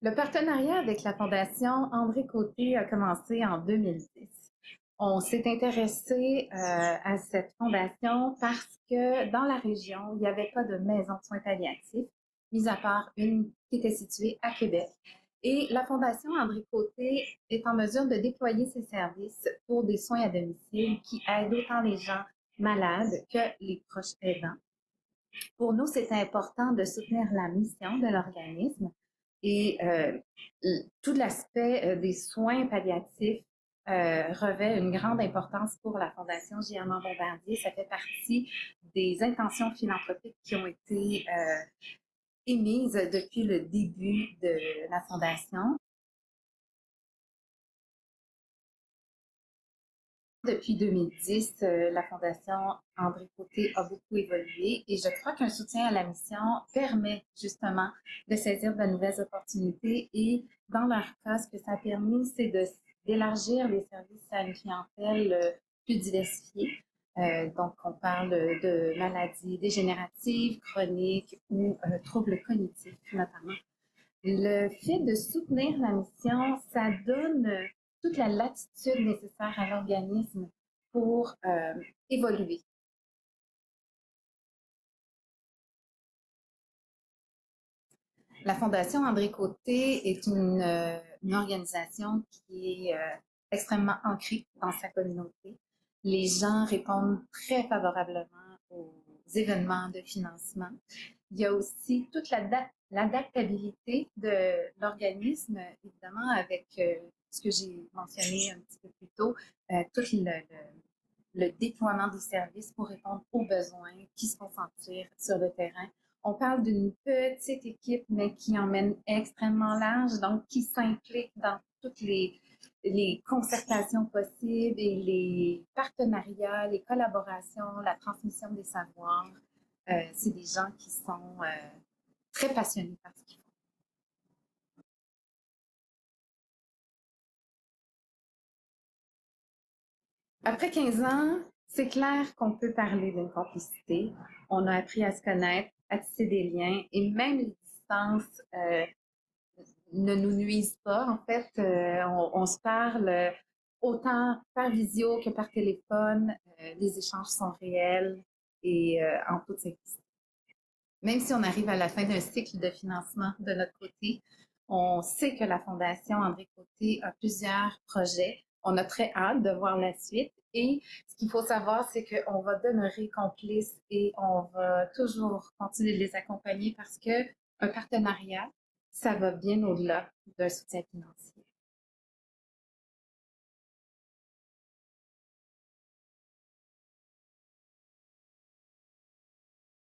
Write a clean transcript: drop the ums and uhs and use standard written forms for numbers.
Le partenariat avec la Fondation André Côté a commencé en 2010. On s'est intéressé à cette fondation parce que dans la région, il n'y avait pas de maison de soins palliatifs, mis à part une qui était située à Québec. Et la Fondation André Côté est en mesure de déployer ses services pour des soins à domicile qui aident autant les gens malades que les proches aidants. Pour nous, c'est important de soutenir la mission de l'organisme et tout l'aspect des soins palliatifs revêt une grande importance pour la Fondation J. Armand Bombardier. Ça fait partie des intentions philanthropiques qui ont été émises depuis le début de la Fondation. Depuis 2010, la Fondation André Côté a beaucoup évolué et je crois qu'un soutien à la mission permet justement de saisir de nouvelles opportunités et dans leur cas, ce que ça a permis, c'est d'élargir les services à une clientèle plus diversifiée. Donc, on parle de maladies dégénératives, chroniques ou troubles cognitifs notamment. Le fait de soutenir la mission, ça donne toute la latitude nécessaire à l'organisme pour évoluer. La Fondation André Côté est une organisation qui est extrêmement ancrée dans sa communauté. Les gens répondent très favorablement aux événements de financement. Il y a aussi toute l'adaptabilité de l'organisme, évidemment, avec ce que j'ai mentionné un petit peu plus tôt, tout le déploiement des services pour répondre aux besoins qui se font sentir sur le terrain. On parle d'une petite équipe, mais qui emmène extrêmement large, donc qui s'implique dans toutes les concertations possibles et les partenariats, les collaborations, la transmission des savoirs. C'est des gens qui sont très passionnés par ce qu'ils font. Après 15 ans, c'est clair qu'on peut parler d'une complicité. On a appris à se connaître, à tisser des liens et même les distances ne nous nuisent pas. En fait, on se parle autant par visio que par téléphone. Les échanges sont réels et en toute simplicité. Même si on arrive à la fin d'un cycle de financement de notre côté, on sait que la Fondation André Côté a plusieurs projets. On a très hâte de voir la suite. Et ce qu'il faut savoir, c'est qu'on va demeurer complices et on va toujours continuer de les accompagner parce que un partenariat, ça va bien au-delà d'un soutien financier.